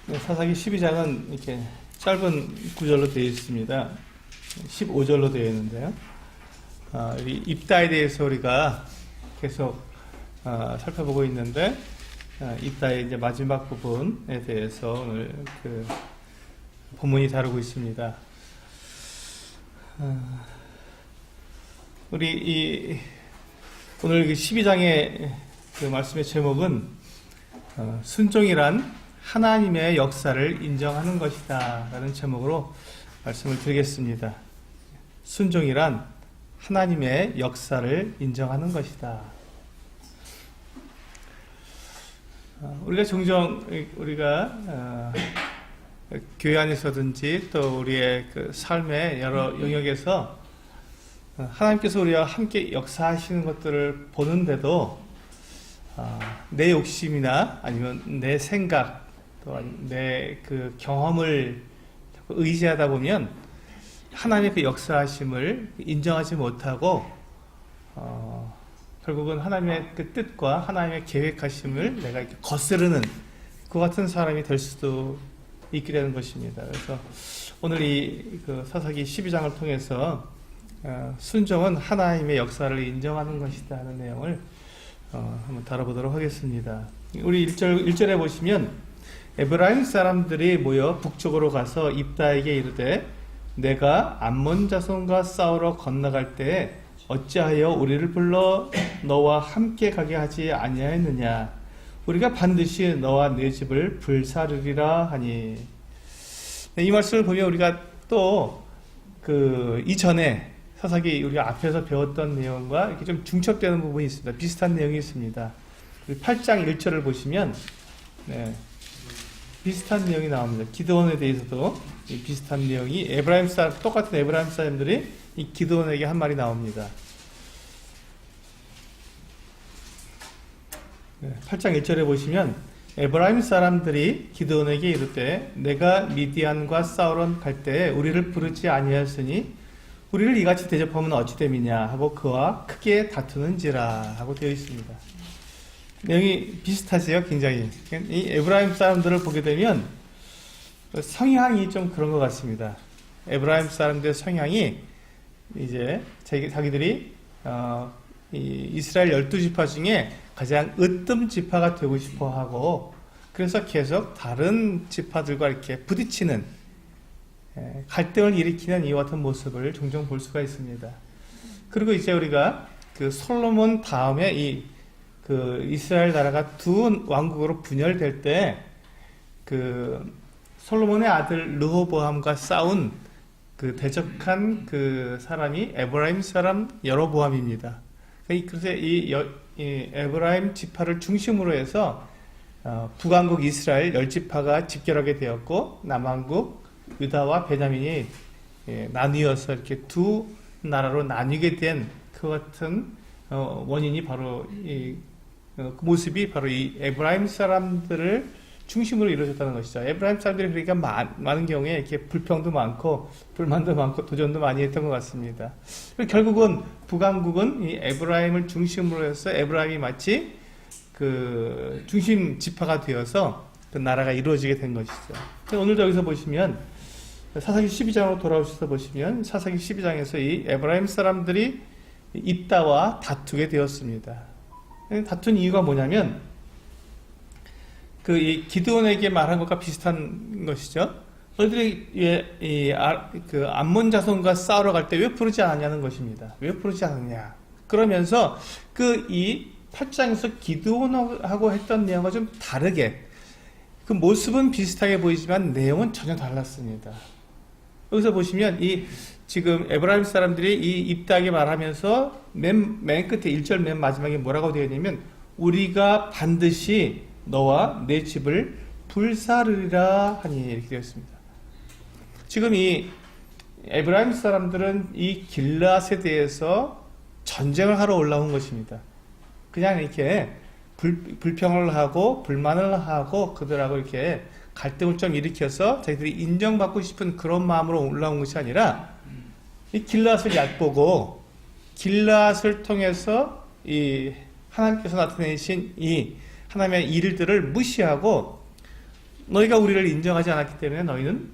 네, 사사기 12장은 이렇게 짧은 구절로 되어 있습니다. 15절로 되어 있는데요. 이 입다에 대해서 우리가 계속 살펴보고 있는데, 입다의 이제 마지막 부분에 대해서 오늘 그 본문이 다루고 있습니다. 우리 오늘 12장의 그 말씀의 제목은 순종이란 하나님의 역사를 인정하는 것이다 라는 제목으로 말씀을 드리겠습니다. 순종이란 하나님의 역사를 인정하는 것이다. 우리가 종종 교회 안에서든지 또 우리의 그 삶의 여러 영역에서 하나님께서 우리와 함께 역사하시는 것들을 보는데도 내 욕심이나 아니면 내 생각 또 내 그 경험을 의지하다 보면 하나님의 그 역사하심을 인정하지 못하고 결국은 하나님의 그 뜻과 하나님의 계획하심을 내가 이렇게 거스르는 그 같은 사람이 될 수도 있게 되는 것입니다. 그래서 오늘 그 사사기 12장을 통해서 순종은 하나님의 역사를 인정하는 것이다 하는 내용을 한번 다뤄보도록 하겠습니다. 우리 1절에 보시면 에브라임 사람들이 모여 북쪽으로 가서 입다에게 이르되 내가 암몬 자손과 싸우러 건너갈 때에 어찌하여 우리를 불러 너와 함께 가게 하지 아니하였느냐. 우리가 반드시 너와 네 집을 불사르리라 하니. 이 말씀을 보면 우리가 또 이전에 사사기 우리가 앞에서 배웠던 내용과 이렇게 좀 중첩되는 부분이 있습니다. 비슷한 내용이 있습니다. 8장 1절을 보시면 비슷한 내용이 나옵니다. 기드온에 대해서도 비슷한 내용이 똑같은 에브라임 사람들이 이 기드온에게 한 말이 나옵니다. 8장 1절에 보시면 에브라임 사람들이 기드온에게 이르되 내가 미디안과 싸우러 갈 때에 우리를 부르지 아니하였으니 우리를 이같이 대접하면 어찌 됨이냐 하고 그와 크게 다투는지라 하고 되어 있습니다. 내용이 비슷하지요, 굉장히. 이 에브라임 사람들을 보게 되면 성향이 좀 그런 것 같습니다. 에브라임 사람들의 성향이 이제 자기들이 이 이스라엘 12지파 중에 가장 으뜸 지파가 되고 싶어 하고 그래서 계속 다른 지파들과 이렇게 부딪히는 갈등을 일으키는 이와 같은 모습을 종종 볼 수가 있습니다. 그리고 이제 우리가 그 솔로몬 다음에 이스라엘 나라가 두 왕국으로 분열될 때 솔로몬의 아들 르호보암과 싸운 대적한 사람이 에브라임 사람 여로보암입니다. 그래서 이 에브라임 지파를 중심으로 해서 북왕국 이스라엘 10지파가 집결하게 되었고 남왕국 유다와 베냐민이 나뉘어서 이렇게 두 나라로 나뉘게 된 그 같은 원인이 바로 그 모습이 바로 이 에브라임 사람들을 중심으로 이루어졌다는 것이죠. 에브라임 사람들이 그러니까 많은 경우에 이렇게 불평도 많고 불만도 많고 도전도 많이 했던 것 같습니다. 결국은 북왕국은 이 에브라임을 중심으로 해서 에브라임이 마치 그 중심 지파가 되어서 그 나라가 이루어지게 된 것이죠. 오늘도 여기서 보시면 사사기 12장으로 돌아오셔서 보시면 사사기 12장에서 이 에브라임 사람들이 입다와 다투게 되었습니다. 다툰 이유가 뭐냐면 이 기드온에게 말한 것과 비슷한 것이죠. 너희들이 그 암몬 자손과 싸우러 갈 때 왜 부르지 않았냐는 것입니다. 왜 부르지 않았냐? 그러면서 이 8장에서 기드온하고 했던 내용과 좀 다르게 그 모습은 비슷하게 보이지만 내용은 전혀 달랐습니다. 여기서 보시면 지금 에브라임 사람들이 이 입다에게 말하면서 맨 끝에 1절 맨 마지막에 뭐라고 되어 있냐면 우리가 반드시 너와 내 집을 불사르리라 하니 이렇게 되어 있습니다. 지금 이 에브라임 사람들은 이 길앗에 대해서 전쟁을 하러 올라온 것입니다. 그냥 이렇게 불평을 하고 불만을 하고 그들하고 이렇게 갈등을 좀 일으켜서 자기들이 인정받고 싶은 그런 마음으로 올라온 것이 아니라 이 길앗을 얕보고 길앗을 통해서 이 하나님께서 나타내신 이 하나님의 일들을 무시하고 너희가 우리를 인정하지 않았기 때문에 너희는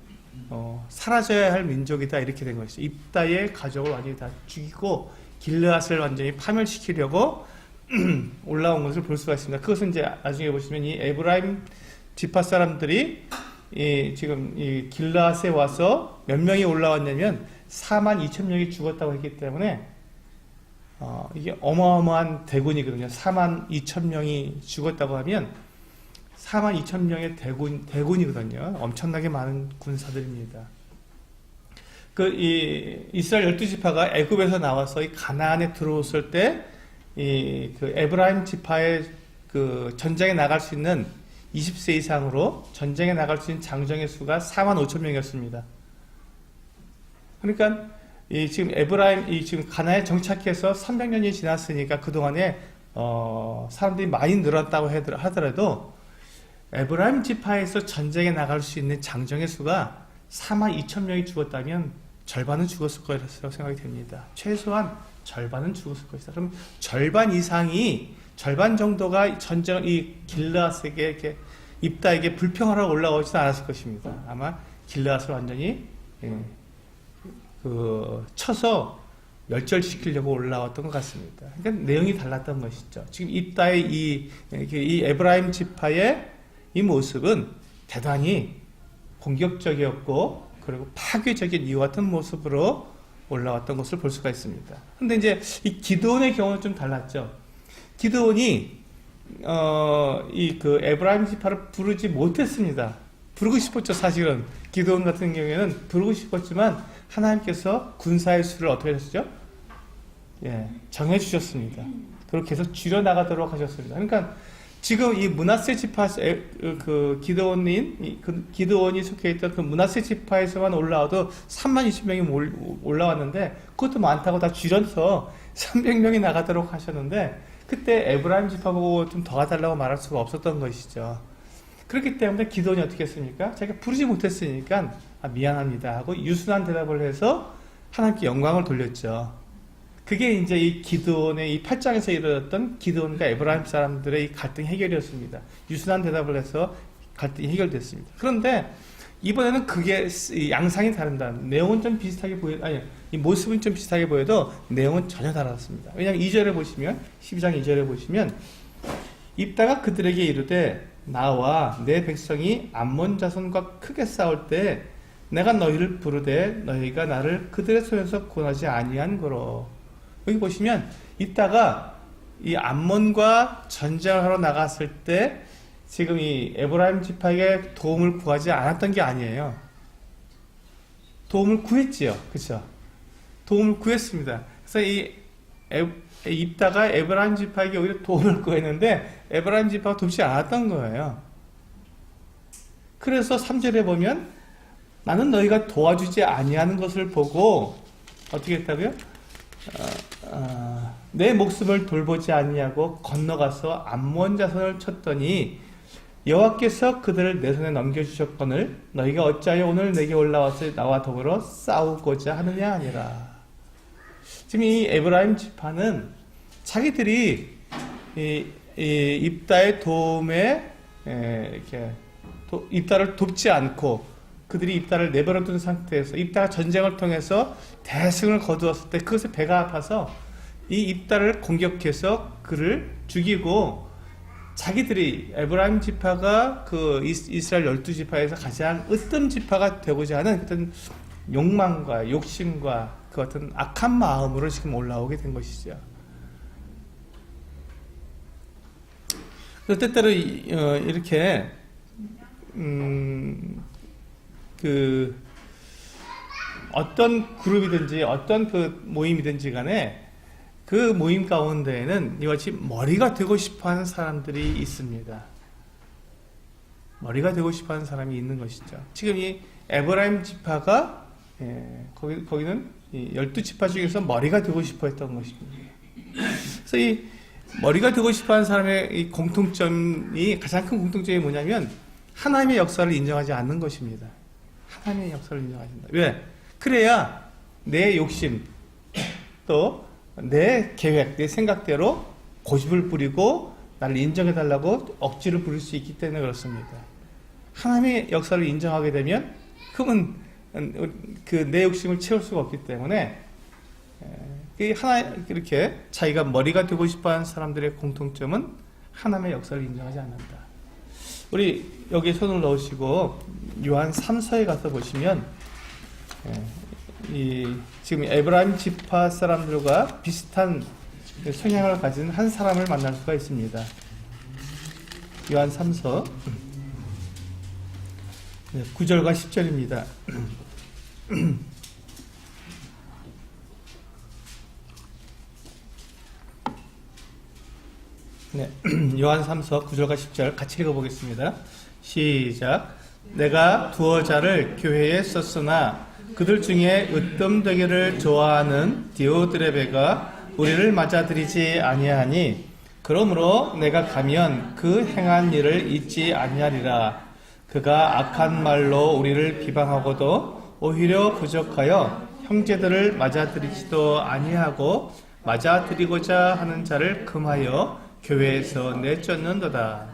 사라져야 할 민족이다, 이렇게 된 것이죠. 입다의 가족을 완전히 다 죽이고 길르앗을 완전히 파멸시키려고 올라온 것을 볼 수가 있습니다. 그것은 이제 나중에 보시면 이 에브라임 지파 사람들이 지금 이 길르앗에 와서 몇 명이 올라왔냐면 42,000명이 죽었다고 했기 때문에 이게 어마어마한 대군이거든요. 42,000명이 죽었다고 하면 42,000명의 대군이거든요. 엄청나게 많은 군사들입니다. 이스라엘 12지파가 애굽에서 나와서 이 가나안에 들어왔을 때, 그 에브라임 지파의 그 전쟁에 나갈 수 있는 20세 이상으로 전쟁에 나갈 수 있는 장정의 수가 45,000명이었습니다. 그러니까, 지금 지금 가나안에 정착해서 300년이 지났으니까 그동안에, 사람들이 많이 늘었다고 하더라도, 에브라임 지파에서 전쟁에 나갈 수 있는 장정의 수가 42,000명이 죽었다면 절반은 죽었을 거라고 생각이 됩니다. 최소한 절반은 죽었을 것이다. 그럼 절반 정도가 이 길르앗에게 이렇게 입다에게 불평하러 올라오지도 않았을 것입니다. 아마 길르앗을 완전히 쳐서 멸절시키려고 올라왔던 것 같습니다. 그러니까 내용이 달랐던 것이죠. 지금 입다의 이 에브라임 지파의 이 모습은 대단히 공격적이었고, 그리고 파괴적인 이와 같은 모습으로 올라왔던 것을 볼 수가 있습니다. 근데 이제 이 기드온의 경우는 좀 달랐죠. 기드온이 에브라임 지파를 부르지 못했습니다. 부르고 싶었죠. 사실은 기드온 같은 경우에는 부르고 싶었지만 하나님께서 군사의 수를 어떻게 하셨죠? 정해주셨습니다. 그리고 계속 줄여나가도록 하셨습니다. 그러니까 지금 이 므낫세 지파, 기드온이 속해 있던 그 므낫세 지파에서만 올라와도 32,000명이 올라왔는데, 그것도 많다고 다 줄여서 300명이 나가도록 하셨는데, 그때 에브라임 지파 보고 좀 더 가달라고 말할 수가 없었던 것이죠. 그렇기 때문에 기드온이 어떻게 했습니까? 자기가 부르지 못했으니까, 미안합니다 하고 유순한 대답을 해서 하나님께 영광을 돌렸죠. 그게 이제 이 기드온의 이 8장에서 이루어졌던 기드온과 에브라임 사람들의 이 갈등 해결이었습니다. 유순한 대답을 해서 갈등이 해결됐습니다. 그런데 이번에는 그게 양상이 다른다. 내용은 좀 비슷하게 이 모습은 좀 비슷하게 보여도 내용은 전혀 달랐습니다. 왜냐하면 2절에 보시면, 12장 2절에 보시면, 입다가 그들에게 이르되 나와 내 백성이 암몬 자손과 크게 싸울 때 내가 너희를 부르되 너희가 나를 그들의 손에서 구원하지 아니한 거로. 여기 보시면 입다가 이 암몬과 전쟁을 하러 나갔을 때 지금 이 에브라임 지파에게 도움을 구하지 않았던 게 아니에요. 도움을 구했지요. 그렇죠? 도움을 구했습니다. 그래서 입다가 에브라임 지파에게 오히려 도움을 구했는데 에브라임 지파가 돕지 않았던 거예요. 그래서 3절에 보면 나는 너희가 도와주지 아니하는 것을 보고 어떻게 했다고요? 내 목숨을 돌보지 아니하고 건너가서 암몬 자손을 쳤더니 여호와께서 그들을 내 손에 넘겨주셨거늘 너희가 어찌하여 오늘 내게 올라와서 나와 더불어 싸우고자 하느냐 아니라. 지금 이 에브라임 지파는 자기들이 입다의 도움에 이렇게 입다를 돕지 않고 그들이 입다를 내버려둔 상태에서 입다가 전쟁을 통해서 대승을 거두었을 때 그것에 배가 아파서 이 입다를 공격해서 그를 죽이고 자기들이 에브라임 지파가 그 이스라엘 12지파에서 가장 으뜸 지파가 되고자 하는 어떤 욕망과 욕심과 그 어떤 악한 마음으로 지금 올라오게 된 것이죠. 때때로 이렇게 어떤 그룹이든지 어떤 그 모임이든지 간에 그 모임 가운데에는 이와 같이 머리가 되고 싶어하는 사람들이 있습니다. 머리가 되고 싶어하는 사람이 있는 것이죠. 지금 이 에브라임 지파가 거기는 12지파 중에서 머리가 되고 싶어했던 것입니다. 그래서 이 머리가 되고 싶어하는 사람의 이 공통점이 가장 큰 공통점이 뭐냐면 하나님의 역사를 인정하지 않는 것입니다. 하나님의 역사를 인정하신다. 왜? 그래야 내 욕심 또 내 계획, 내 생각대로 고집을 부리고 나를 인정해달라고 억지를 부릴 수 있기 때문에 그렇습니다. 하나님의 역사를 인정하게 되면 그러면 그 내 욕심을 채울 수가 없기 때문에 이렇게 자기가 머리가 되고 싶어하는 사람들의 공통점은 하나님의 역사를 인정하지 않는다. 우리 여기 손을 넣으시고 요한 3서에 가서 보시면 지금 에브라임 지파 사람들과 비슷한 성향을 가진 한 사람을 만날 수가 있습니다. 요한 3서 9절과 10절입니다. 네, 요한 3서 9절과 10절 같이 읽어보겠습니다. 시작. 내가 두어 자를 교회에 썼으나 그들 중에 으뜸되기를 좋아하는 디오드레베가 우리를 맞아들이지 아니하니 그러므로 내가 가면 그 행한 일을 잊지 아니하리라. 그가 악한 말로 우리를 비방하고도 오히려 부족하여 형제들을 맞아들이지도 아니하고 맞아들이고자 하는 자를 금하여 교회에서 내쫓는도다.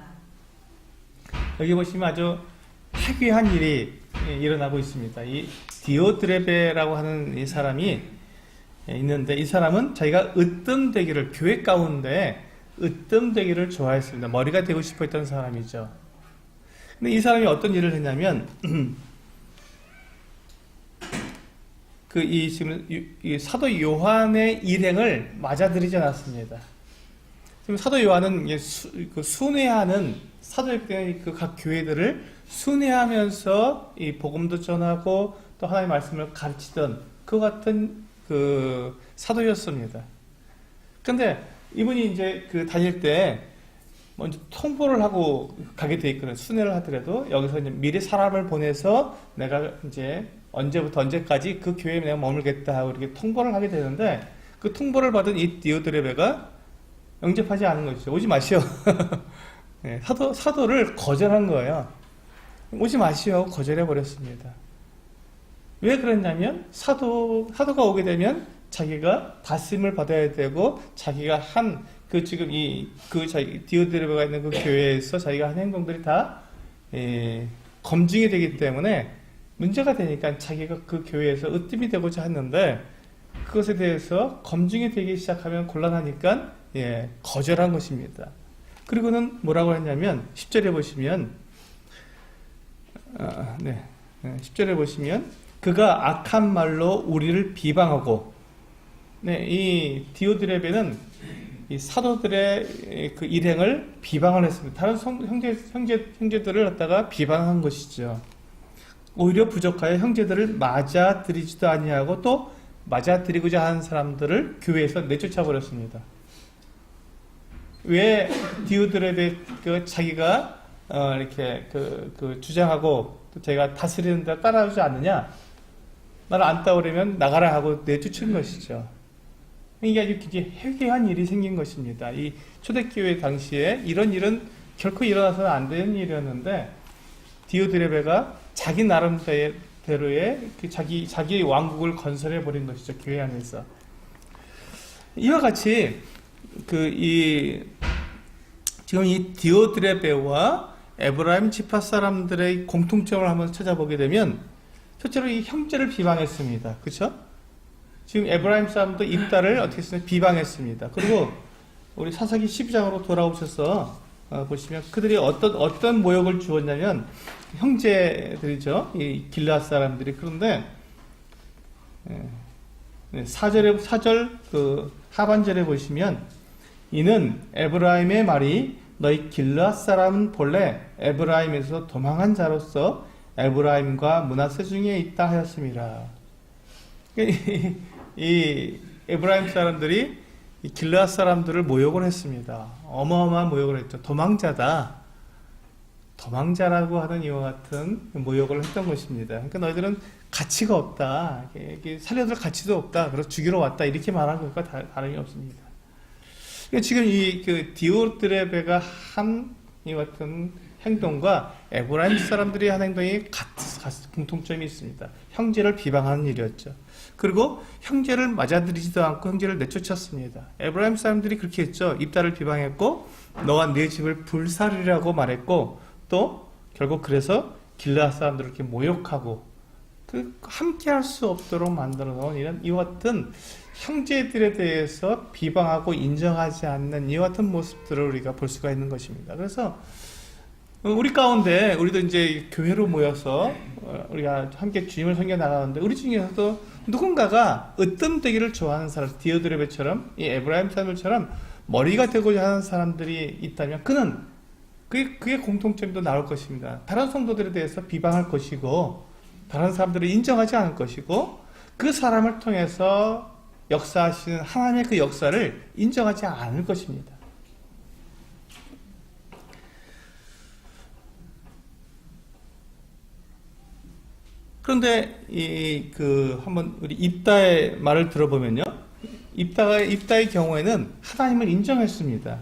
여기 보시면 아주 해괴한 일이 일어나고 있습니다. 이 디오드레베라고 하는 이 사람이 있는데 이 사람은 자기가 으뜸되기를 교회 가운데 으뜸되기를 좋아했습니다. 머리가 되고 싶어 했던 사람이죠. 근데 이 사람이 어떤 일을 했냐면 지금 이 사도 요한의 일행을 맞아들이지 않았습니다. 지금 사도 요한은 순회하는 사도의 각 교회들을 순회하면서 이 복음도 전하고 또 하나님의 말씀을 가르치던 그 같은 사도였습니다. 근데 이분이 이제 다닐 때 먼저 통보를 하고 가게 돼 있거든요. 순회를 하더라도 여기서 이제 미리 사람을 보내서 내가 이제 언제부터 언제까지 그 교회에 내가 머물겠다 하고 이렇게 통보를 하게 되는데 그 통보를 받은 이 디오드레베가 영접하지 않은 것이죠. 오지 마시오. 네, 사도를 거절한 거예요. 오지 마시오. 거절해 버렸습니다. 왜 그랬냐면 사도가 오게 되면 자기가 다스림을 받아야 되고 자기가 한 지금 자기 디오드레베가 있는 그 교회에서 자기가 한 행동들이 다 검증이 되기 때문에 문제가 되니까 자기가 그 교회에서 으뜸이 되고자 했는데 그것에 대해서 검증이 되기 시작하면 곤란하니까 거절한 것입니다. 그리고는 뭐라고 했냐면 10절에 보시면 10절에 보시면 그가 악한 말로 우리를 비방하고 이 디오드레베는 이 사도들의 그 일행을 비방을 했습니다. 다른 형제들을 갖다가 비방한 것이죠. 오히려 부족하여 형제들을 맞아들이지도 아니하고 또 맞아들이고자 하는 사람들을 교회에서 내쫓아 버렸습니다. 왜 디오드레베 자기가 이렇게 주장하고 또 제가 다스리는데 따라오지 않느냐? 나를 안 따오려면 나가라 하고 내쫓은 것이죠. 이게 아주 굉장히 해괴한 일이 생긴 것입니다. 이 초대교회 당시에 이런 일은 결코 일어나서는 안 되는 일이었는데 디오드레베가 자기 나름대로의 자기 왕국을 건설해 버린 것이죠. 교회 안에서. 이와 같이 지금 이 디오드레베와 에브라임 지파 사람들의 공통점을 한번 찾아보게 되면 첫째로 이 형제를 비방했습니다. 그렇죠? 지금 에브라임 사람도 입다를 어떻게 했습니까? 비방했습니다. 그리고 우리 사사기 12장으로 돌아오셔서 보시면 그들이 어떤 모욕을 주었냐면 형제들이죠. 이 길르앗 사람들이. 그런데 4절 하반절에 보시면 이는 에브라임의 말이 너희 길르앗 사람은 본래 에브라임에서 도망한 자로서 에브라임과 므낫세 중에 있다 하였습니다. 이 에브라임 사람들이 이 길르앗 사람들을 모욕을 했습니다. 어마어마한 모욕을 했죠. 도망자라고 하는 이와 같은 모욕을 했던 것입니다. 그러니까 너희들은 가치가 없다. 살려둘 가치도 없다. 그래서 죽이러 왔다. 이렇게 말한 것과 다름이 없습니다. 그러니까 지금 디오드레베가 한 이와 같은 행동과 에브라임 사람들이 한 행동이 공통점이 있습니다. 형제를 비방하는 일이었죠. 그리고 형제를 맞아들이지도 않고 형제를 내쫓았습니다. 에브라임 사람들이 그렇게 했죠. 입다를 비방했고 너와 네 집을 불살이라고 말했고 또 결국 그래서 길르앗 사람들을 이렇게 모욕하고 함께 할 수 없도록 만들어 놓은 이런 이와 같은 형제들에 대해서 비방하고 인정하지 않는 이와 같은 모습들을 우리가 볼 수가 있는 것입니다. 그래서 우리 가운데 우리도 이제 교회로 모여서 우리가 함께 주님을 섬겨 나가는데 우리 중에서도 누군가가 으뜸되기를 좋아하는 사람, 디오드레베처럼 이 에브라임 사람들처럼 머리가 되고자 하는 사람들이 있다면 그게 공통점도 나올 것입니다. 다른 성도들에 대해서 비방할 것이고 다른 사람들을 인정하지 않을 것이고 그 사람을 통해서 역사하시는 하나님의 그 역사를 인정하지 않을 것입니다. 그런데 한번 우리 입다의 말을 들어보면요, 입다의 경우에는 하나님을 인정했습니다.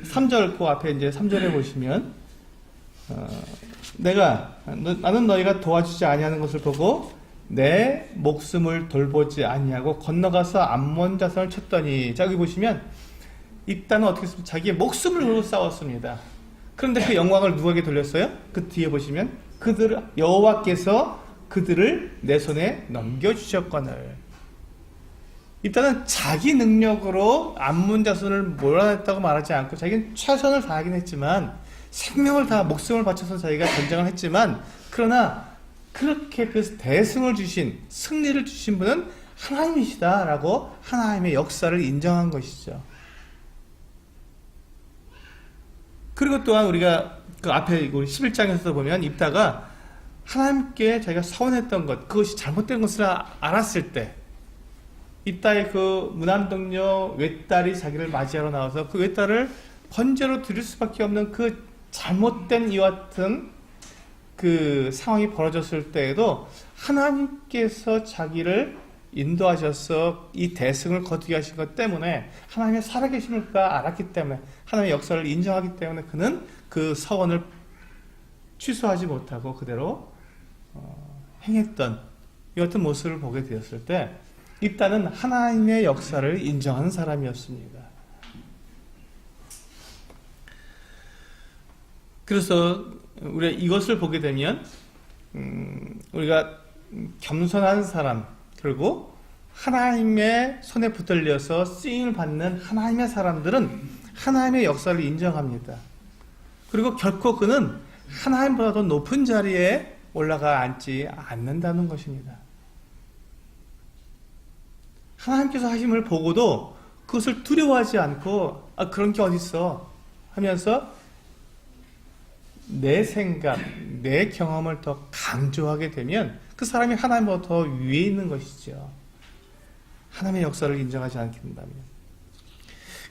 3절 그 앞에 이제 3절에 보시면 나는 너희가 도와주지 아니하는 것을 보고 내 목숨을 돌보지 아니하고 건너가서 암몬 자손을 쳤더니, 자, 여기 보시면 입다는 어떻게 했습니까? 자기의 목숨을 걸고 싸웠습니다. 그런데 그 영광을 누구에게 돌렸어요? 그 뒤에 보시면 여호와께서 그들을 내 손에 넘겨주셨거늘. 입다는 자기 능력으로 암몬 자손을 몰아냈다고 말하지 않고 자기는 최선을 다하긴 했지만 생명을 다 목숨을 바쳐서 자기가 전쟁을 했지만, 그러나 그렇게 그 대승을 주신, 승리를 주신 분은 하나님이시다라고 하나님의 역사를 인정한 것이죠. 그리고 또한 우리가 그 앞에 11장에서 보면 입다가 하나님께 자기가 서원했던 것, 그것이 잘못된 것을 알았을 때 입다의 그 무난동녀 외딸이 자기를 맞이하러 나와서 그 외딸을 번제로 드릴 수밖에 없는 그 잘못된 이와 같은 그 상황이 벌어졌을 때에도 하나님께서 자기를 인도하셔서 이 대승을 거두게 하신 것 때문에, 하나님의 살아계심을 그가 알았기 때문에, 하나님의 역사를 인정하기 때문에 그는 그 서원을 취소하지 못하고 그대로 행했던 이 같은 모습을 보게 되었을 때 입다는 하나님의 역사를 인정하는 사람이었습니다. 그래서 우리가 이것을 보게 되면 우리가 겸손한 사람, 그리고 하나님의 손에 붙들려서 쓰임을 받는 하나님의 사람들은 하나님의 역사를 인정합니다. 그리고 결코 그는 하나님보다 더 높은 자리에 올라가 앉지 않는다는 것입니다. 하나님께서 하심을 보고도 그것을 두려워하지 않고 그런 게 어딨어 하면서 내 생각, 내 경험을 더 강조하게 되면 그 사람이 하나님보다 더 위에 있는 것이죠. 하나님의 역사를 인정하지 않게 된다면.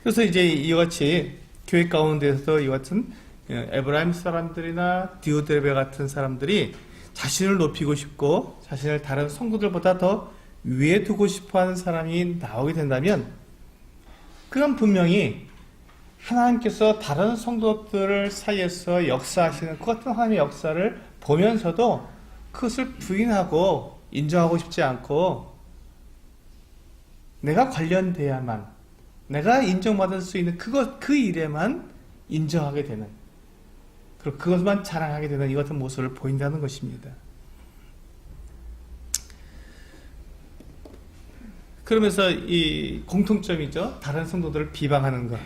그래서 이제 이와 같이 교회 가운데서도 이와 같은 에브라임 사람들이나 디오드레베 같은 사람들이 자신을 높이고 싶고 자신을 다른 성도들보다 더 위에 두고 싶어하는 사람이 나오게 된다면, 그건 분명히 하나님께서 다른 성도들 사이에서 역사하시는 그 같은 하나님의 역사를 보면서도 그것을 부인하고 인정하고 싶지 않고 내가 관련돼야만, 내가 인정받을 수 있는 그 일에만 인정하게 되는, 그리고 그것만 자랑하게 되는 이 같은 모습을 보인다는 것입니다. 그러면서 이 공통점이죠. 다른 성도들을 비방하는 것.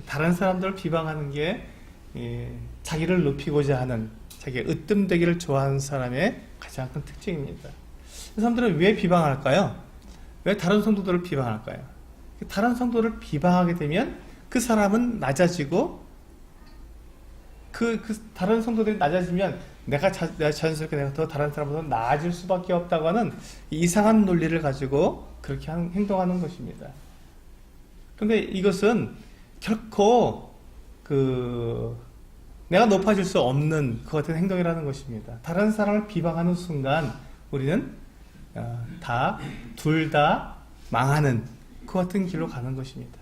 다른 사람들을 비방하는 게 자기를 높이고자 하는, 자기가 으뜸되기를 좋아하는 사람의 가장 큰 특징입니다. 이 사람들은 왜 비방할까요? 왜 다른 성도들을 비방할까요? 다른 성도를 비방하게 되면 그 사람은 낮아지고, 그 다른 성도들이 낮아지면 내가 자연스럽게 내가 더 다른 사람보다 나아질 수밖에 없다고 하는 이상한 논리를 가지고 그렇게 행동하는 것입니다. 그런데 이것은 결코 내가 높아질 수 없는 그 같은 행동이라는 것입니다. 다른 사람을 비방하는 순간 우리는 둘 다 망하는 그 같은 길로 가는 것입니다.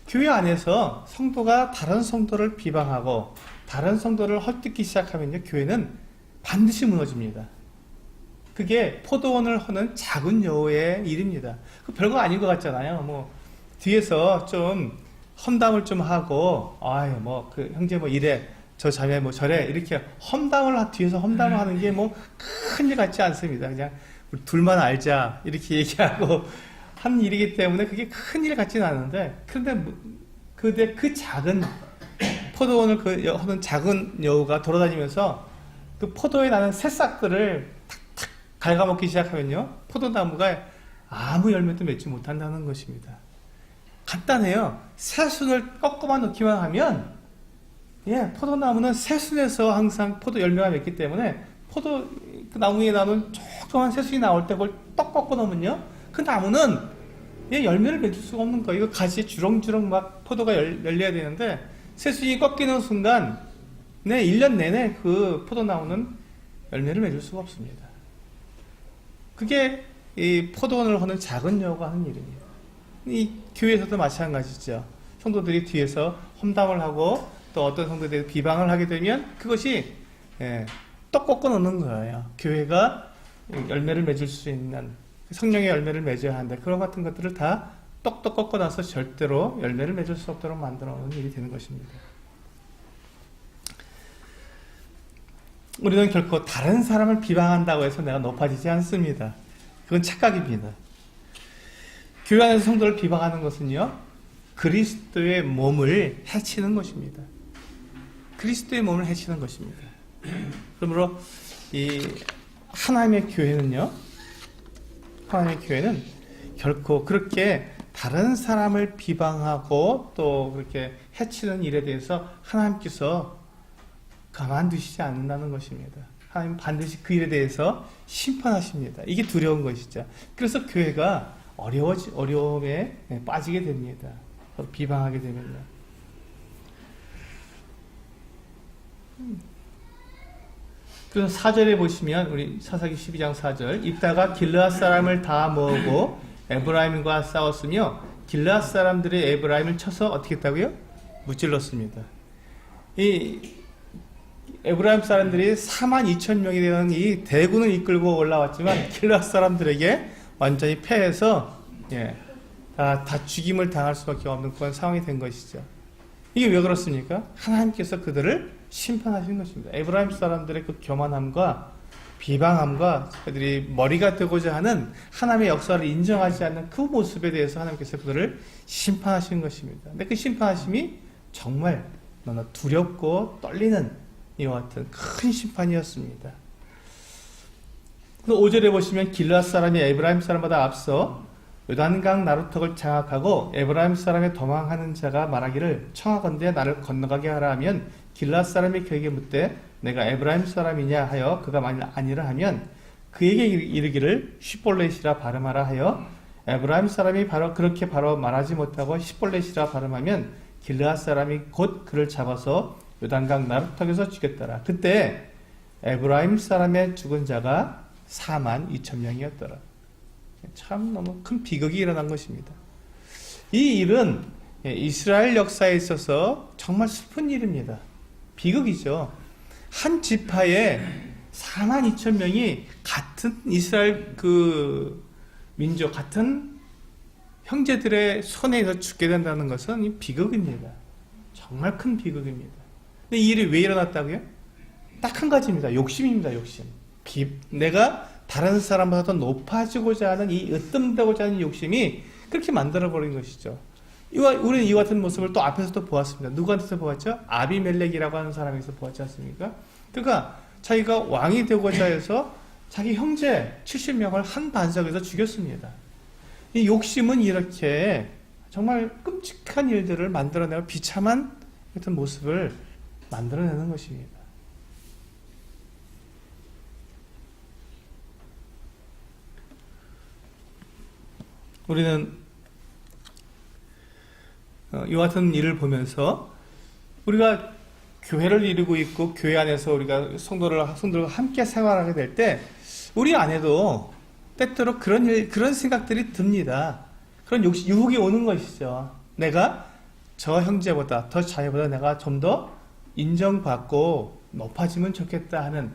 교회 안에서 성도가 다른 성도를 비방하고 다른 성도를 헐뜯기 시작하면요, 교회는 반드시 무너집니다. 그게 포도원을 허는 작은 여우의 일입니다. 별거 아닌 것 같잖아요. 뭐 뒤에서 좀 험담을 좀 하고, 형제 이래 저 자매 뭐 저래 이렇게 뒤에서 험담을 하는 게 뭐 큰일 같지 않습니다. 그냥 우리 둘만 알자 이렇게 얘기하고 한 일이기 때문에 그게 큰일 같지는 않은데, 그런데 그 작은 포도원을 하는 작은 여우가 돌아다니면서 그 포도에 나는 새싹들을 탁탁 갉아먹기 시작하면요, 포도나무가 아무 열매도 맺지 못한다는 것입니다. 간단해요. 새순을 꺾어만 놓기만 하면, 포도나무는 새순에서 항상 포도 열매가 맺기 때문에 그 나무에 나는 조그만 새순이 나올 때 그걸 떡 꺾어 놓으면요, 그 나무는 열매를 맺을 수가 없는 거예요. 이거 가지에 주렁주렁 막 포도가 열려야 되는데, 새순이 꺾이는 순간 1년 내내 그 포도나무는 열매를 맺을 수가 없습니다. 그게 이 포도원을 하는 작은 여우가 하는 일입니다. 이 교회에서도 마찬가지죠. 성도들이 뒤에서 험담을 하고 또 어떤 성도들이 비방을 하게 되면 그것이 떡 꺾어 놓는 거예요. 교회가 열매를 맺을 수 있는, 성령의 열매를 맺어야 하는데 그런 같은 것들을 다 떡떡 꺾어 놔서 절대로 열매를 맺을 수 없도록 만들어 놓는 일이 되는 것입니다. 우리는 결코 다른 사람을 비방한다고 해서 내가 높아지지 않습니다. 그건 착각입니다. 교회 안에서 성도를 비방하는 것은요, 그리스도의 몸을 해치는 것입니다. 그리스도의 몸을 해치는 것입니다. 그러므로 이 하나님의 교회는 결코 그렇게 다른 사람을 비방하고 또 그렇게 해치는 일에 대해서 하나님께서 가만두시지 않는다는 것입니다. 하나님 반드시 그 일에 대해서 심판하십니다. 이게 두려운 것이죠. 그래서 교회가 어려움에 빠지게 됩니다. 비방하게 되면요. 그래서 4절에 보시면 우리 사사기 12장 4절, 입다가 길르앗 사람을 다 모으고 에브라임과 싸웠으며 길르앗 사람들이 에브라임을 쳐서 어떻게 했다고요? 무찔렀습니다. 이 에브라임 사람들이 42,000명이 되는 이 대군을 이끌고 올라왔지만 길르앗 사람들에게 완전히 패해서 다 죽임을 당할 수밖에 없는 그런 상황이 된 것이죠. 이게 왜 그렇습니까? 하나님께서 그들을 심판하신 것입니다. 에브라임 사람들의 그 교만함과 비방함과 그들이 머리가 되고자 하는 하나님의 역사를 인정하지 않는 그 모습에 대해서 하나님께서 그들을 심판하신 것입니다. 근데 그 심판하심이 정말 너무나 두렵고 떨리는 이와 같은 큰 심판이었습니다. 5절에 보시면 길르앗 사람이 에브라임 사람보다 앞서 요단강 나루턱을 장악하고 에브라임 사람의 도망하는 자가 말하기를 청하건대 나를 건너가게 하라 하면 길르앗 사람이 그에게 묻되 내가 에브라임 사람이냐 하여 그가 만일 아니라 하면 그에게 이르기를 시볼렛이라 발음하라 하여 에브라임 사람이 그렇게 바로 말하지 못하고 시볼렛이라 발음하면 길르앗 사람이 곧 그를 잡아서 요단강 나루턱에서 죽였더라. 그때 에브라임 사람의 죽은 자가 42,000명이었더라. 참 너무 큰 비극이 일어난 것입니다. 이 일은 이스라엘 역사에 있어서 정말 슬픈 일입니다. 비극이죠. 한 지파에 42,000명이 같은 이스라엘 그 민족, 같은 형제들의 손에 의해서 죽게 된다는 것은 비극입니다. 정말 큰 비극입니다. 근데 이 일이 왜 일어났다고요? 딱 한 가지입니다. 욕심입니다. 욕심. 내가 다른 사람보다 더 높아지고자 하는 이 으뜸되고자 하는 욕심이 그렇게 만들어버린 것이죠. 우리는 이와 같은 모습을 또 앞에서도 보았습니다. 누구한테서 보았죠? 아비멜렉이라고 하는 사람에서 보았지 않습니까? 그가 자기가 왕이 되고자 해서 자기 형제 70명을 한 반석에서 죽였습니다. 이 욕심은 이렇게 정말 끔찍한 일들을 만들어내고 비참한 같은 모습을 만들어내는 것입니다. 우리는 이와 같은 일을 보면서 우리가 교회를 이루고 있고 교회 안에서 우리가 성도들과 함께 생활하게 될 때 우리 안에도 때때로 그런 생각들이 듭니다. 그런 유혹이 오는 것이죠. 내가 저 형제보다, 저 자매보다 내가 좀 더 인정받고 높아지면 좋겠다 하는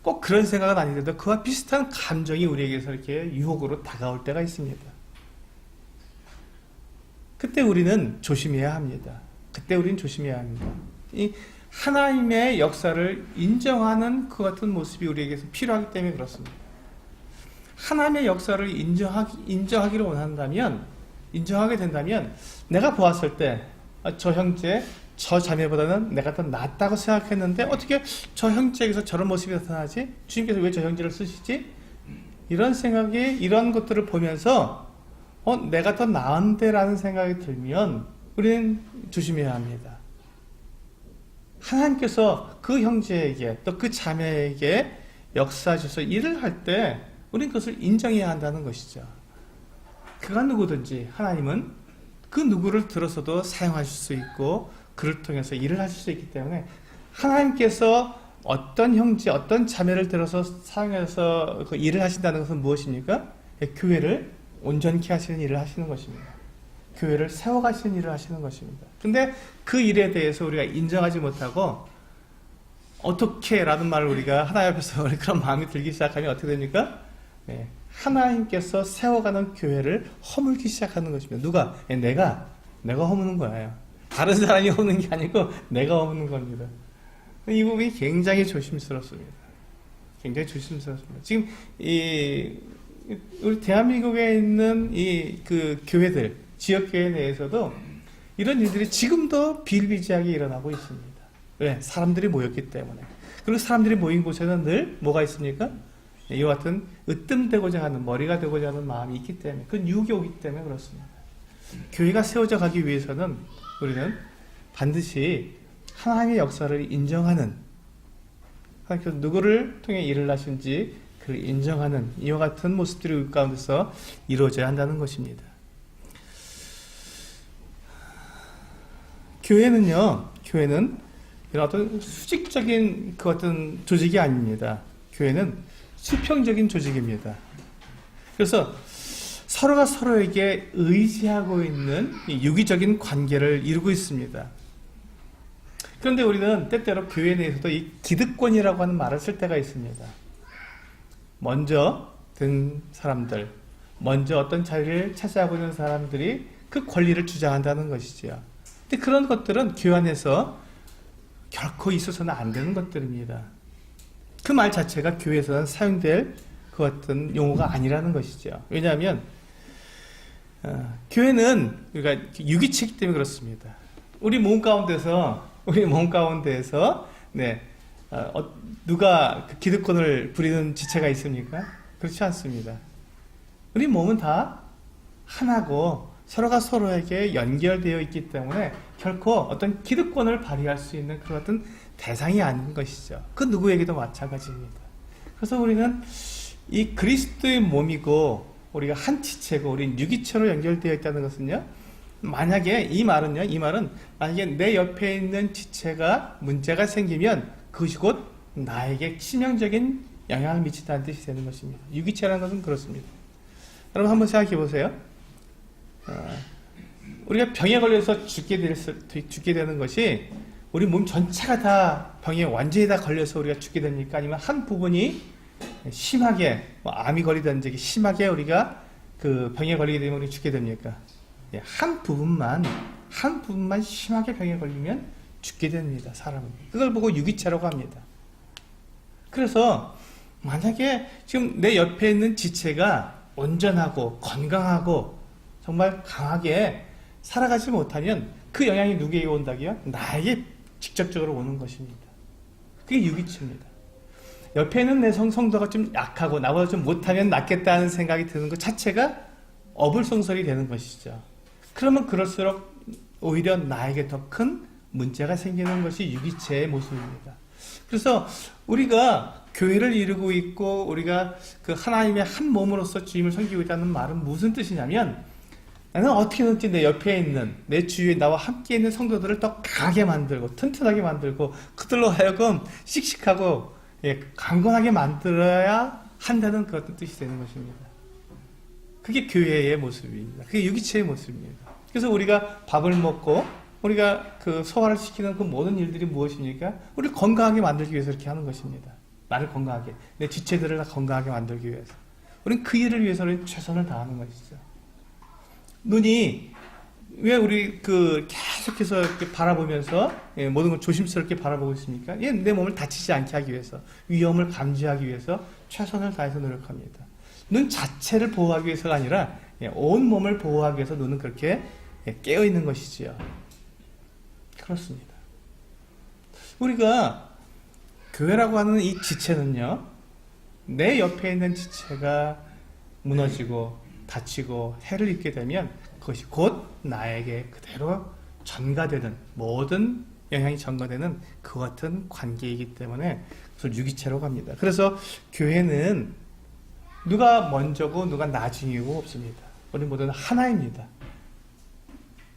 꼭 그런 생각은 아니더라도 그와 비슷한 감정이 우리에게서 이렇게 유혹으로 다가올 때가 있습니다. 그때 우리는 조심해야 합니다. 이 하나님의 역사를 인정하는 그 같은 모습이 우리에게서 필요하기 때문에 그렇습니다. 하나님의 역사를 인정하기를 원한다면, 인정하게 된다면, 내가 보았을 때, 저 형제, 저 자매보다는 내가 더 낫다고 생각했는데, 어떻게 저 형제에게서 저런 모습이 나타나지? 주님께서 왜 저 형제를 쓰시지? 이런 생각이, 이런 것들을 보면서, 내가 더 나은데 라는 생각이 들면, 우리는 조심해야 합니다. 하나님께서 그 형제에게, 또 그 자매에게 역사하셔서 일을 할 때, 우리는 그것을 인정해야 한다는 것이죠. 그가 누구든지 하나님은 그 누구를 들어서도 사용하실 수 있고 그를 통해서 일을 하실 수 있기 때문에 하나님께서 어떤 형제, 어떤 자매를 들어서 사용해서 그 일을 하신다는 것은 무엇입니까? 교회를 온전케 하시는 일을 하시는 것입니다. 교회를 세워가시는 일을 하시는 것입니다. 근데 그 일에 대해서 우리가 인정하지 못하고 어떻게 라는 말을 우리가 하나님 앞에서 그런 마음이 들기 시작하면 어떻게 됩니까? 네, 하나님께서 세워가는 교회를 허물기 시작하는 것입니다. 누가? 내가 허무는 거예요. 다른 사람이 허무는 게 아니고 내가 허무는 겁니다. 이 부분이 굉장히 조심스럽습니다. 굉장히 조심스럽습니다. 지금 우리 대한민국에 있는 그 교회들, 지역교회 내에서도 이런 일들이 지금도 비일비재하게 일어나고 있습니다. 왜? 사람들이 모였기 때문에. 그리고 사람들이 모인 곳에는 늘 뭐가 있습니까? 이와 같은 으뜸되고자 하는, 머리가 되고자 하는 마음이 있기 때문에, 그건 유혹이 오기 때문에 그렇습니다. 교회가 세워져 가기 위해서는 우리는 반드시 하나님의 역사를 인정하는, 하나님께서 누구를 통해 일을 하신지 그를 인정하는 이와 같은 모습들이 우리 가운데서 이루어져야 한다는 것입니다. 교회는 이런 어떤 수직적인 그 어떤 조직이 아닙니다. 교회는 수평적인 조직입니다. 그래서 서로가 서로에게 의지하고 있는 유기적인 관계를 이루고 있습니다. 그런데 우리는 때때로 교회 내에서도 이 기득권이라고 하는 말을 쓸 때가 있습니다. 먼저 든 사람들, 먼저 어떤 자리를 차지하고 있는 사람들이 그 권리를 주장한다는 것이지요. 근데 그런 것들은 교회 안에서 결코 있어서는 안 되는 것들입니다. 그 말 자체가 교회에서는 사용될 그 어떤 용어가 아니라는 것이죠. 왜냐하면 교회는 우리가 유기체이기 때문에 그렇습니다. 우리 몸 가운데서 누가 그 기득권을 부리는 지체가 있습니까? 그렇지 않습니다. 우리 몸은 다 하나고 서로가 서로에게 연결되어 있기 때문에 결코 어떤 기득권을 발휘할 수 있는 그런 어떤 대상이 아닌 것이죠. 그 누구에게도 마찬가지입니다. 그래서 우리는 이 그리스도의 몸이고 우리가 한 지체고 우리는 유기체로 연결되어 있다는 것은요. 만약에 이 말은 만약에 내 옆에 있는 지체가 문제가 생기면 그것이 곧 나에게 치명적인 영향을 미친다는 뜻이 되는 것입니다. 유기체라는 것은 그렇습니다. 여러분 한번 생각해 보세요. 우리가 병에 걸려서 죽게 되는 것이 우리 몸 전체가 다 병에 완전히 다 걸려서 우리가 죽게 됩니까? 아니면 한 부분이 심하게 암이 걸리든지 심하게 우리가 그 병에 걸리게 되면 우리 죽게 됩니까? 한 부분만 심하게 병에 걸리면 죽게 됩니다. 사람은. 그걸 보고 유기체라고 합니다. 그래서 만약에 지금 내 옆에 있는 지체가 온전하고 건강하고 정말 강하게 살아가지 못하면 그 영향이 누구에게 온다고요? 나에게 직접적으로 오는 것입니다. 그게 유기체입니다. 옆에 있는 내 성도가 좀 약하고 나보다 좀 못하면 낫겠다는 생각이 드는 것 자체가 어불성설이 되는 것이죠. 그러면 그럴수록 오히려 나에게 더 큰 문제가 생기는 것이 유기체의 모습입니다. 그래서 우리가 교회를 이루고 있고 우리가 그 하나님의 한 몸으로서 주님을 섬기고 있다는 말은 무슨 뜻이냐면 나는 어떻게든지 내 옆에 있는 내 주위에 나와 함께 있는 성도들을 더 강하게 만들고 튼튼하게 만들고 그들로 하여금 씩씩하고 강건하게 만들어야 한다는 그 어떤 뜻이 되는 것입니다. 그게 교회의 모습입니다. 그게 유기체의 모습입니다. 그래서 우리가 밥을 먹고 우리가 그 소화를 시키는 그 모든 일들이 무엇입니까? 우리를 건강하게 만들기 위해서 이렇게 하는 것입니다. 나를 건강하게, 내 지체들을 건강하게 만들기 위해서. 우리는 그 일을 위해서는 최선을 다하는 것이죠. 눈이 왜 우리 계속해서 이렇게 바라보면서 모든 걸 조심스럽게 바라보고 있습니까? 내 몸을 다치지 않게 하기 위해서, 위험을 감지하기 위해서 최선을 다해서 노력합니다. 눈 자체를 보호하기 위해서가 아니라 온 몸을 보호하기 위해서 눈은 그렇게 깨어 있는 것이지요. 그렇습니다. 우리가 교회라고 하는 이 지체는요, 내 옆에 있는 지체가 무너지고 다치고 해를 입게 되면 그것이 곧 나에게 그대로 전가되는, 모든 영향이 전가되는 그 같은 관계이기 때문에 그것을 유기체라고 합니다. 그래서 교회는 누가 먼저고 누가 나중이고 없습니다. 우리 모두는 하나입니다.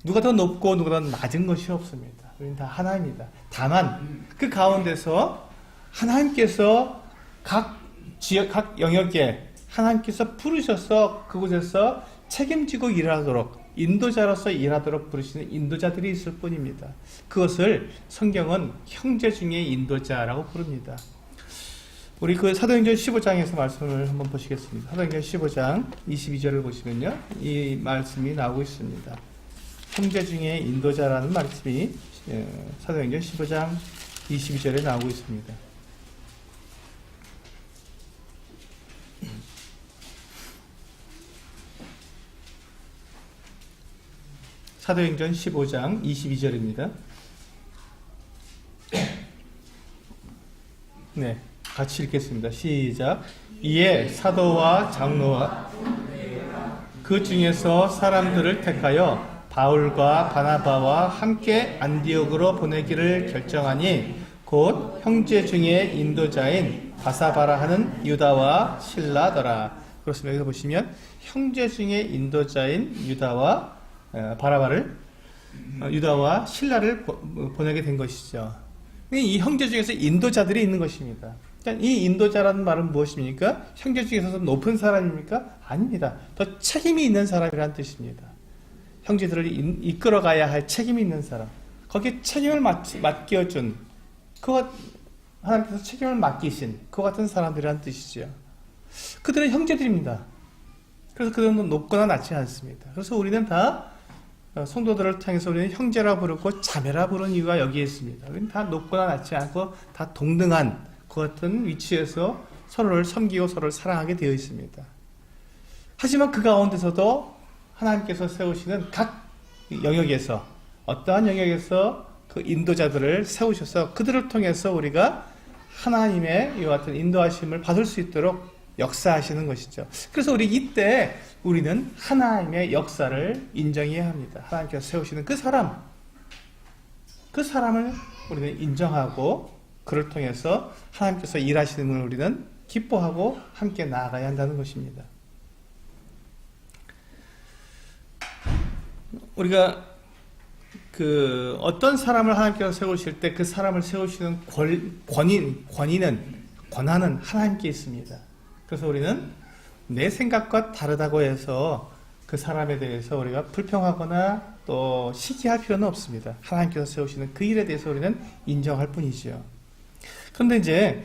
누가 더 높고 누가 더 낮은 것이 없습니다. 우리는 다 하나입니다. 다만 그 가운데서 하나님께서 각 지역, 각 영역에 하나님께서 부르셔서 그곳에서 책임지고 일하도록, 인도자로서 일하도록 부르시는 인도자들이 있을 뿐입니다. 그것을 성경은 형제 중에 인도자라고 부릅니다. 우리 사도행전 15장에서 말씀을 한번 보시겠습니다. 사도행전 15장 22절을 보시면요, 이 말씀이 나오고 있습니다. 형제 중에 인도자라는 말씀이 사도행전 15장 22절에 나오고 있습니다. 사도행전 15장 22절입니다. 네, 같이 읽겠습니다. 시작. 이에 사도와 장로와 그 중에서 사람들을 택하여 바울과 바나바와 함께 안디옥으로 보내기를 결정하니 곧 형제 중에 인도자인 바사바라 하는 유다와 실라더라. 그렇습니다. 여기서 보시면 형제 중에 인도자인 유다와 바라바를, 유다와 실라를 보내게 된 것이죠. 이 형제 중에서 인도자들이 있는 것입니다. 이 인도자라는 말은 무엇입니까? 형제 중에서 높은 사람입니까? 아닙니다. 더 책임이 있는 사람이라는 뜻입니다. 형제들을 이끌어가야 할 책임이 있는 사람, 거기에 책임을 맡겨준, 하나님께서 책임을 맡기신 그 같은 사람들이라는 뜻이죠. 그들은 형제들입니다. 그래서 그들은 높거나 낮지 않습니다. 그래서 우리는 다 성도들을 통해서 우리는 형제라 부르고 자매라 부르는 이유가 여기에 있습니다. 우리는 다 높거나 낮지 않고 다 동등한 그 같은 위치에서 서로를 섬기고 서로를 사랑하게 되어 있습니다. 하지만 그 가운데서도 하나님께서 세우시는 각 영역에서, 어떠한 영역에서 그 인도자들을 세우셔서 그들을 통해서 우리가 하나님의 이와 같은 인도하심을 받을 수 있도록 역사하시는 것이죠. 그래서 이때 우리는 하나님의 역사를 인정해야 합니다. 하나님께서 세우시는 그 사람을 우리는 인정하고 그를 통해서 하나님께서 일하시는 걸 우리는 기뻐하고 함께 나아가야 한다는 것입니다. 우리가 어떤 사람을 하나님께서 세우실 때 그 사람을 세우시는 권한은 하나님께 있습니다. 그래서 우리는 내 생각과 다르다고 해서 그 사람에 대해서 우리가 불평하거나 또 시기할 필요는 없습니다. 하나님께서 세우시는 그 일에 대해서 우리는 인정할 뿐이지요. 그런데 이제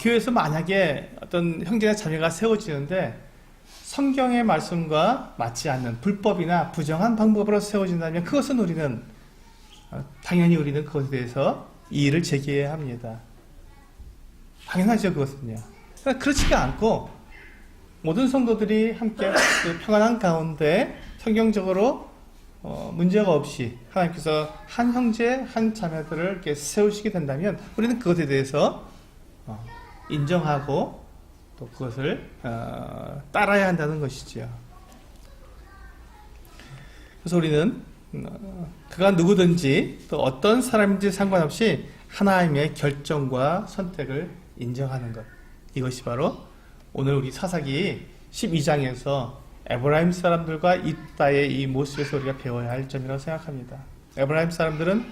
교회에서 만약에 어떤 형제나 자매가 세워지는데 성경의 말씀과 맞지 않는 불법이나 부정한 방법으로 세워진다면 그것은 우리는 당연히 우리는 그것에 대해서 이의를 제기해야 합니다. 당연하죠, 그것은요. 그렇지가 않고 모든 성도들이 함께 그 평안한 가운데 성경적으로 문제가 없이 하나님께서 한 형제, 한 자매들을 이렇게 세우시게 된다면 우리는 그것에 대해서 인정하고 또 그것을 따라야 한다는 것이지요. 그래서 우리는 그가 누구든지 또 어떤 사람인지 상관없이 하나님의 결정과 선택을 인정하는 것, 이것이 바로 오늘 우리 사사기 12장에서 에브라임 사람들과 입다의 이 모습에서 우리가 배워야 할 점이라고 생각합니다. 에브라임 사람들은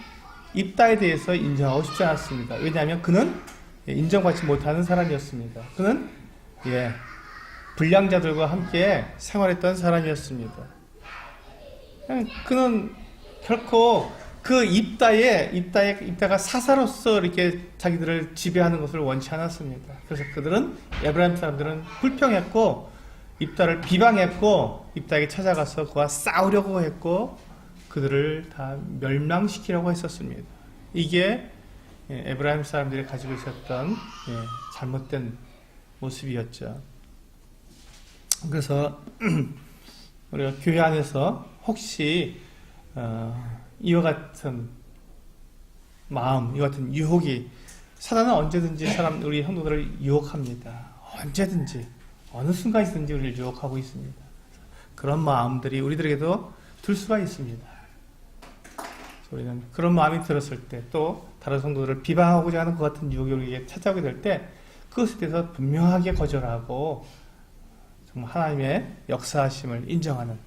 입다에 대해서 인정하고 싶지 않았습니다. 왜냐하면 그는 인정받지 못하는 사람이었습니다. 그는 불량자들과 함께 생활했던 사람이었습니다. 그는 결코 그 입다가 사사로서 이렇게 자기들을 지배하는 것을 원치 않았습니다. 그래서 그들은, 에브라임 사람들은 불평했고 입다를 비방했고 입다에게 찾아가서 그와 싸우려고 했고 그들을 다 멸망시키려고 했었습니다. 이게 에브라임 사람들이 가지고 있었던 잘못된 모습이었죠. 그래서 우리가 교회 안에서 혹시 이와 같은 마음, 이와 같은 유혹이, 사단은 언제든지 우리 성도들을 유혹합니다. 언제든지 어느 순간이든지 우리를 유혹하고 있습니다. 그런 마음들이 우리들에게도 들 수가 있습니다. 우리는 그런 마음이 들었을 때, 또 다른 성도들을 비방하고자 하는 것 같은 유혹이 우리에게 찾아오게 될 때 그것에 대해서 분명하게 거절하고 정말 하나님의 역사하심을 인정하는,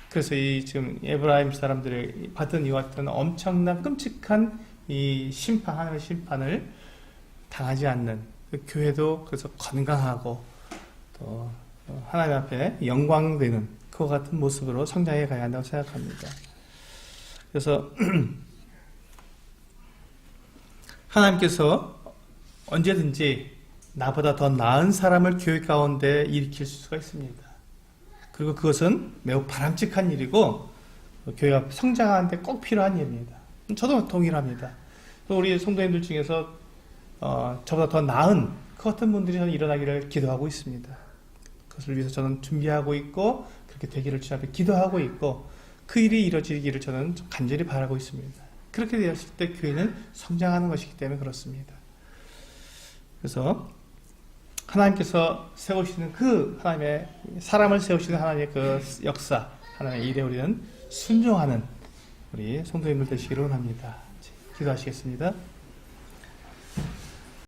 그래서 이 지금 에브라임 사람들이 받은 이와 같은 엄청난 끔찍한 이 심판, 하나님의 심판을 당하지 않는, 그 교회도 그래서 건강하고 또 하나님 앞에 영광되는 그와 같은 모습으로 성장해 가야 한다고 생각합니다. 그래서 하나님께서 언제든지 나보다 더 나은 사람을 교회 가운데 일으킬 수가 있습니다. 그리고 그것은 매우 바람직한 일이고 교회가 성장하는 데 꼭 필요한 일입니다. 저도 동일합니다. 우리 성도님들 중에서 저보다 더 나은 그 같은 분들이 저는 일어나기를 기도하고 있습니다. 그것을 위해서 저는 준비하고 있고 그렇게 되기를 주 앞에 기도하고 있고 그 일이 이루어지기를 저는 간절히 바라고 있습니다. 그렇게 되었을 때 교회는 성장하는 것이기 때문에 그렇습니다. 그래서 하나님께서 세우시는 그 하나님의, 사람을 세우시는 하나님의 그 역사, 하나님의 일에 우리는 순종하는 우리 성도님들 되시기를 원합니다. 기도하시겠습니다.